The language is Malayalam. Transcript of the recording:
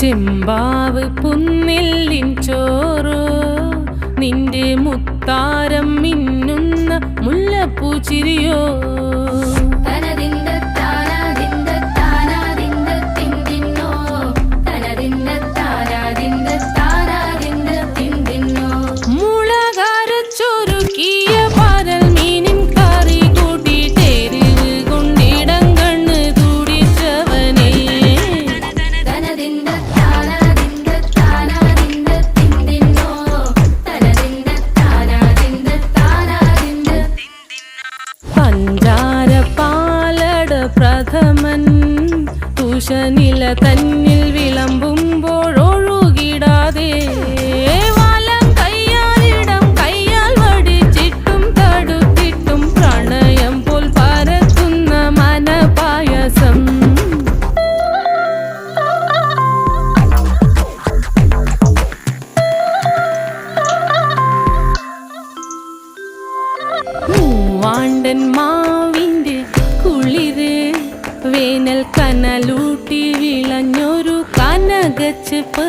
ചെമ്പാവ് പുന്നെല്ലിൻ ചോറോ നിന്റെ മുത്താരം മിന്നുന്ന മുല്ലപ്പൂച്ചിരിയോ പ്രഥമൻ തുഷനില തന്നിൽ വിളമ്പുമ്പോഴൊഴുകിടാതെ വലം കയ്യാലിടം കയ്യാൽ വടിച്ചിട്ടും തടുത്തിട്ടും പ്രണയം പോൽ പരത്തുന്ന മനപായസം മൂവാണ്ടൻ മാവിൻ്റെ കുളിര് വേനൽ കനലൂട്ടി വിളഞ്ഞൊരു കനകച്ചെപ്പ്